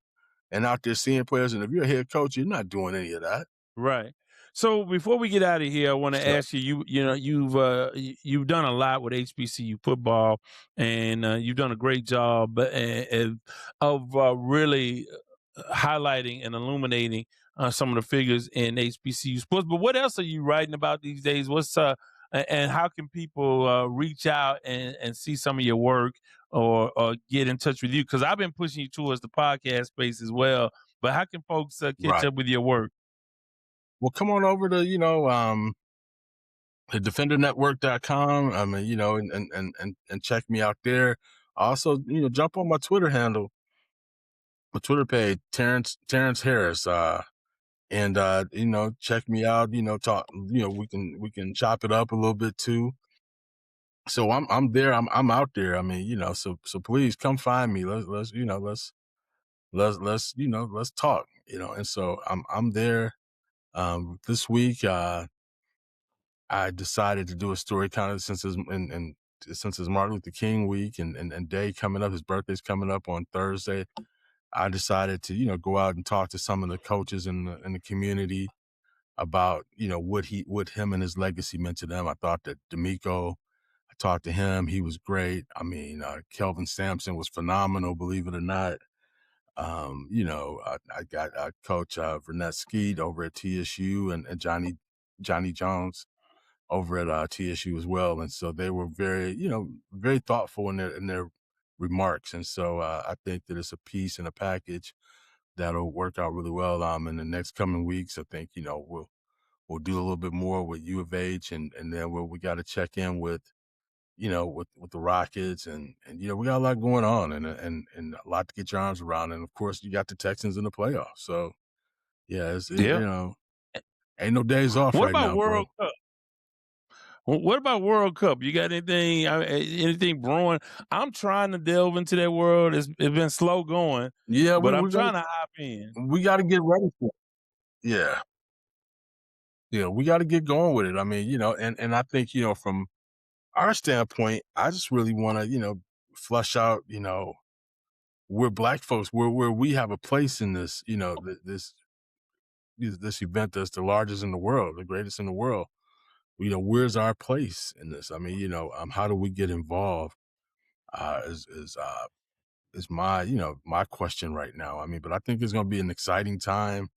and out there seeing players. And if you're a head coach, you're not doing any of that. Right. So before we get out of here, I want to ask you. You've done a lot with HBCU football, and you've done a great job of really highlighting and illuminating some of the figures in HBCU sports. But what else are you writing about these days? And how can people reach out and see some of your work or get in touch with you? Because I've been pushing you towards the podcast space as well. But how can folks catch up with your work? Well, come on over to, the defendernetwork.com. I mean, and check me out there. Also, jump on my Twitter handle, my Twitter page, Terrance Harris. And check me out, talk, we can chop it up a little bit too. So I'm there. I'm out there. I mean, so please come find me. Let's talk, and so I'm there. This week, I decided to do a story kind of since it's Martin Luther King week and day coming up, his birthday's coming up on Thursday. I decided to, go out and talk to some of the coaches in the community about, what him and his legacy meant to them. I thought that D'Amico, I talked to him. He was great. I mean, Kelvin Sampson was phenomenal, believe it or not. I got Coach Vernette Skeet over at TSU and Johnny Jones over at TSU as well. And so they were very, very thoughtful in their remarks. And so I think that it's a piece and a package that'll work out really well. In the next coming weeks, I think, we'll do a little bit more with U of H and then we got to check in with the Rockets and we got a lot going on and a lot to get your arms around. And of course you got the Texans in the playoffs. So yeah, ain't no days off right now, World Cup? What about World Cup? You got anything brewing? I'm trying to delve into that world. It's been slow going. Yeah, but I'm trying to hop in. We got to get ready for it. Yeah. Yeah, we got to get going with it. I mean, and I think, from our standpoint, I just really want to, flush out, we're Black folks, where we have a place in this, this event that's the largest in the world, the greatest in the world. Where's our place in this? I mean, how do we get involved? Is my question right now. I mean, but I think it's going to be an exciting time.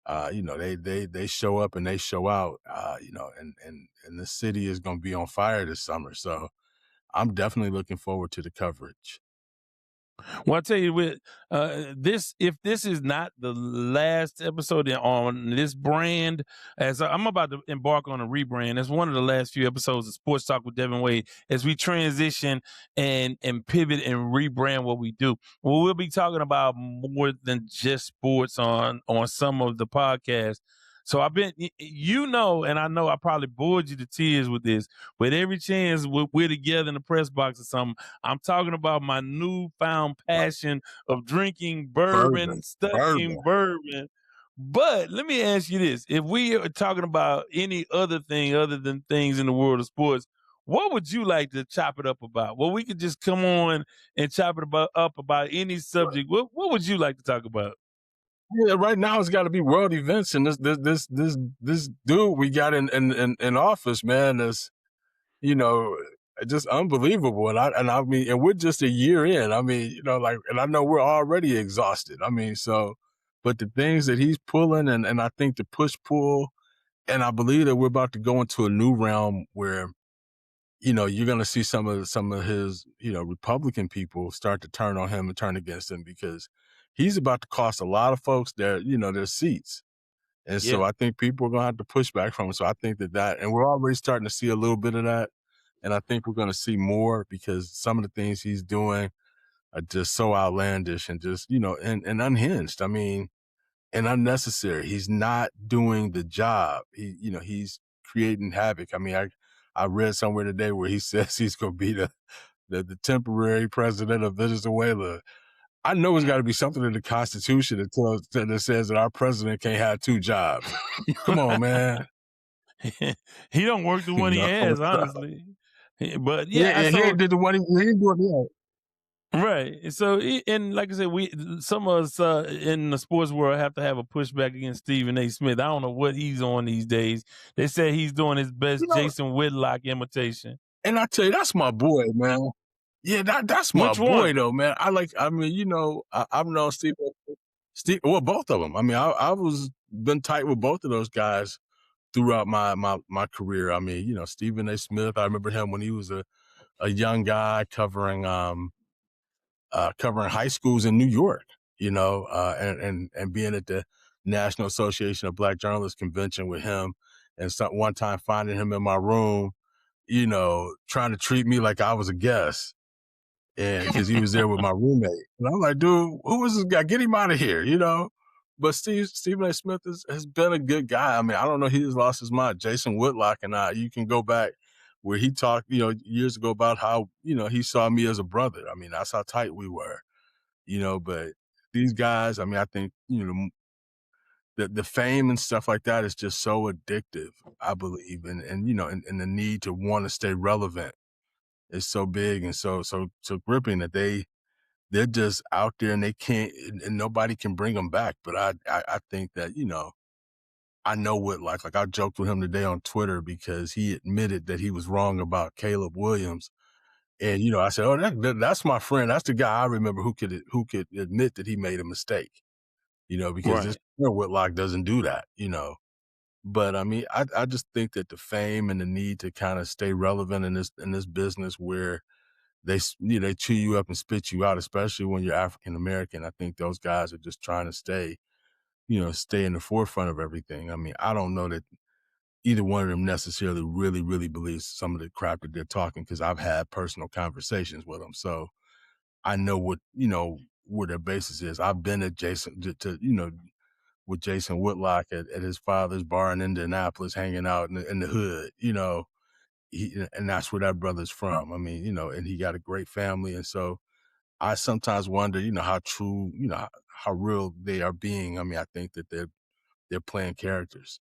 They show up and they show out, and the city is going to be on fire this summer. So I'm definitely looking forward to the coverage. Well, I'll tell you what, if this is not the last episode on this brand, as I'm about to embark on a rebrand, it's one of the last few episodes of Sports Talk with Devin Wade as we transition and pivot and rebrand what we do. Well, we'll be talking about more than just sports on some of the podcasts. So I've been, and I know I probably bored you to tears with this, but every chance we're together in the press box or something, I'm talking about my newfound passion of drinking bourbon, studying bourbon But let me ask you this. If we are talking about any other thing other than things in the world of sports, what would you like to chop it up about? Well, we could just come on and chop it up about any subject. What would you like to talk about? Yeah, right now it's got to be world events, and this dude we got in office, man, is just unbelievable. And I mean, and we're just a year in. I mean, and I know we're already exhausted. I mean, but the things that he's pulling, and I think the push pull, and I believe that we're about to go into a new realm where, you're going to see some of his, Republican people start to turn on him and turn against him because he's about to cost a lot of folks their seats. And so Yeah. I think people are going to have to push back from him. So I think and we're already starting to see a little bit of that. And I think we're going to see more because some of the things he's doing are just so outlandish and just, and unhinged. I mean, and unnecessary. He's not doing the job. He's creating havoc. I mean, I read somewhere today where he says he's going to be the temporary president of Venezuela. I know there's got to be something in the Constitution that says that our president can't have two jobs. Come on, man. He don't work the one he has, honestly. But yeah, he ain't did the one he ain't doing yet. Right. So, and like I said, some of us in the sports world have to have a pushback against Stephen A. Smith. I don't know what he's on these days. They say he's doing his best Jason Whitlock imitation. And I tell you, that's my boy, man. Yeah, that's my Which boy, one? though, man. I've known Steve, well, both of them. I mean, I was been tight with both of those guys throughout my career. I mean, Stephen A. Smith, I remember him when he was a young guy covering high schools in New York, and being at the National Association of Black Journalists convention with him, and one time finding him in my room, trying to treat me like I was a guest, and because he was there with my roommate, and I'm like, dude, who is this guy? Get him out of here, But Stephen A. Smith has been a good guy. I mean, I don't know, he has lost his mind. Jason Whitlock and you can go back where he talked, years ago about how, he saw me as a brother. I mean, that's how tight we were, but these guys, I mean, I think, the fame and stuff like that is just so addictive, I believe. And and the need to want to stay relevant is so big and so gripping that they're just out there and they can't, and nobody can bring them back. But I think that, I know Whitlock. Like I joked with him today on Twitter because he admitted that he was wrong about Caleb Williams. And, I said, oh, that's my friend. That's the guy I remember who could admit that he made a mistake, because this Whitlock doesn't do that, But I mean, I just think that the fame and the need to kind of stay relevant in this business where they chew you up and spit you out, especially when you're African American. I think those guys are just trying to stay in the forefront of everything. I mean, I don't know that either one of them necessarily really, really believes some of the crap that they're talking because I've had personal conversations with them. So I know where their basis is. I've been at with Jason Whitlock at his father's bar in Indianapolis, hanging out in the hood, and that's where that brother's from. I mean, and he got a great family. And so I sometimes wonder, how true, how real they are being. I mean, I think that they're playing characters.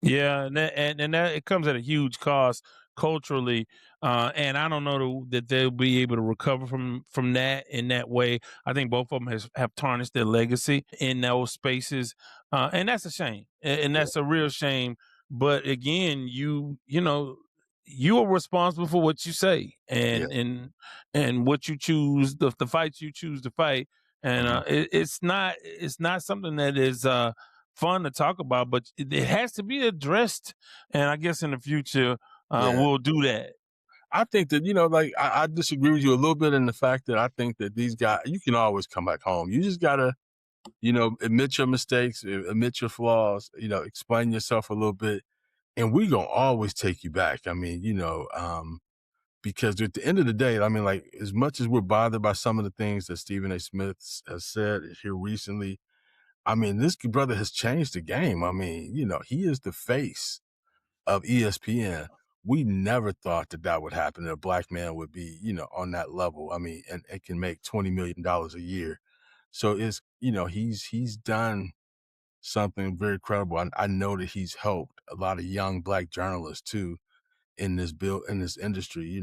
Yeah, and that it comes at a huge cost culturally, and I don't know that they'll be able to recover from that in that way. I think both of them have tarnished their legacy in those spaces, and that's a shame, and that's a real shame. But again, you are responsible for what you say and what you choose, the fights you choose to fight, and it's not something that is fun to talk about, but it has to be addressed. And I guess in the future, we'll do that. I think that, like I disagree with you a little bit in the fact that I think that these guys, you can always come back home. You just got to, admit your mistakes, admit your flaws, explain yourself a little bit. And we going to always take you back. I mean, because at the end of the day, I mean, like as much as we're bothered by some of the things that Stephen A. Smith has said here recently, I mean, this brother has changed the game. I mean, he is the face of ESPN. We never thought that would happen, that a black man would be, on that level. I mean, and can make $20 million a year. So it's, he's done something very credible. I know that he's helped a lot of young Black journalists too in this industry.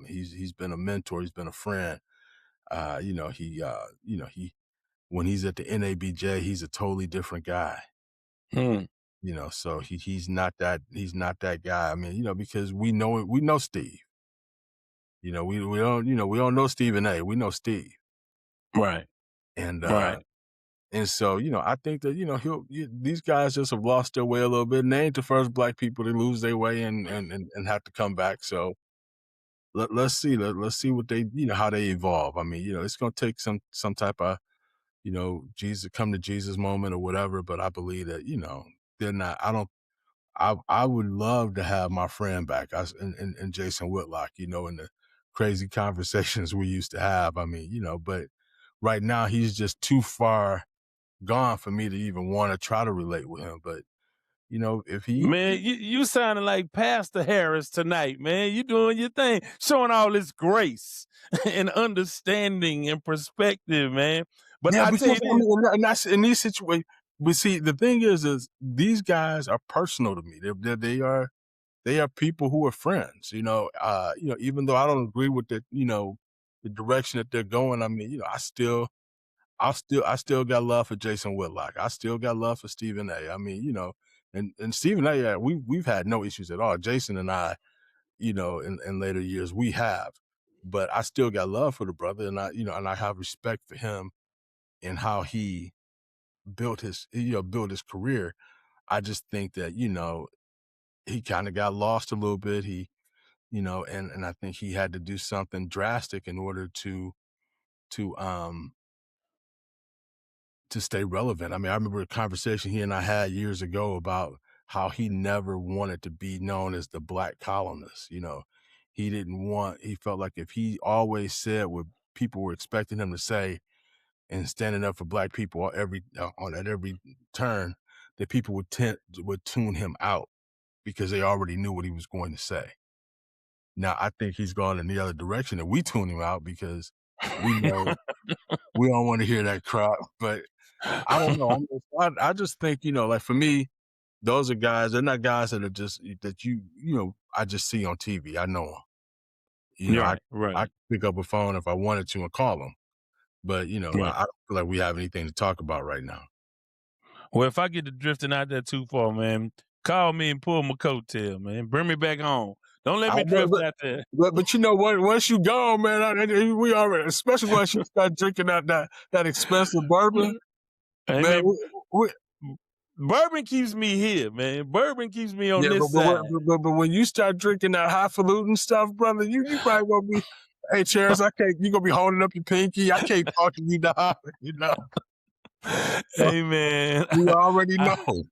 He's been a mentor. He's been a friend. He when he's at the NABJ, he's a totally different guy. So he's not that guy. I mean, because we know Steve. We don't know Stephen A. We know Steve. Right. And right. And so, I think that, these guys just have lost their way a little bit, and they ain't the first Black people to lose their way and have to come back. So let's see what they, how they evolve. I mean, it's going to take some type of, Jesus, come to Jesus moment or whatever. But I believe that, they're not, I would love to have my friend back and Jason Whitlock, in the crazy conversations we used to have. I mean, but right now he's just too far gone for me to even want to try to relate with him. But if he, man, you sounding like Pastor Harris tonight, man. You doing your thing, showing all this grace and understanding and perspective, man. But yeah, I tell you, and that's in these situations. But see, the thing is these guys are personal to me. They are people who are friends. Even though I don't agree with the the direction that they're going. I mean, I still got love for Jason Whitlock. I still got love for Stephen A. I mean, and Stephen A. We've had no issues at all. Jason and I, in later years we have, but I still got love for the brother, and I have respect for him and how he built his career. I just think that he kind of got lost a little bit. He, and I think he had to do something drastic in order to stay relevant. I mean, I remember a conversation he and I had years ago about how he never wanted to be known as the Black columnist. He felt like if he always said what people were expecting him to say and standing up for Black people at every turn, that people would tune him out because they already knew what he was going to say. Now, I think he's gone in the other direction, and we tune him out because we know we don't want to hear that crap. But I don't know. I just think, like for me, those are guys. They're not guys that are just that I just see on TV. I know them. Right. I pick up a phone if I wanted to and call them. But I don't feel like we have anything to talk about right now. Well, if I get to drifting out there too far, man, call me and pull my coattail, man. Bring me back home. Don't let me drift out there. But what? Once you gone, man, we already, especially once you start drinking that expensive bourbon. Hey, man, bourbon keeps me here, man. Bourbon keeps me on this side. But when you start drinking that highfalutin stuff, brother, you probably gonna be, hey, Terrance, you gonna be holding up your pinky. I can't talk to you now, Hey, man. You already know.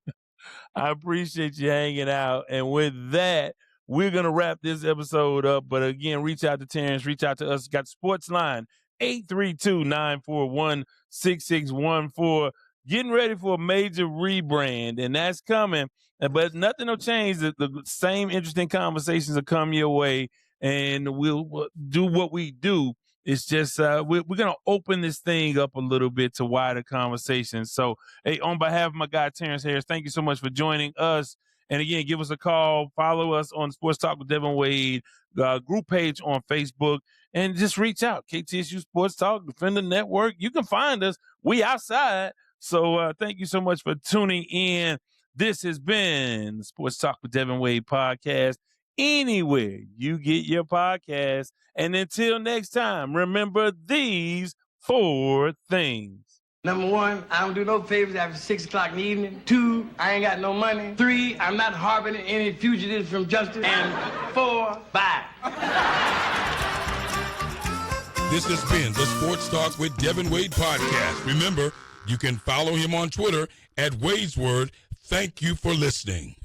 I appreciate you hanging out. And with that, we're going to wrap this episode up. But again, reach out to Terrance, reach out to us. Got the sports line, 832-941-6614. Getting ready for a major rebrand, and that's coming. But nothing will change. The same interesting conversations will come your way, and we'll do what we do. It's just we're going to open this thing up a little bit to wider conversations. So, hey, on behalf of my guy, Terrance Harris, thank you so much for joining us. And again, give us a call. Follow us on Sports Talk with Devan Wade, group page on Facebook, and just reach out. KTSU Sports Talk, Defender Network. You can find us. We outside. So thank you so much for tuning in. This has been the Sports Talk with Devan Wade podcast. Anywhere you get your podcast. And until next time, remember these 4 things. Number 1, I don't do no favors after 6 o'clock in the evening. 2, I ain't got no money. 3, I'm not harboring any fugitives from justice. And 4, bye. This has been the Sports Talk with Devan Wade podcast. Remember, you can follow him on Twitter at Wade's Word. Thank you for listening.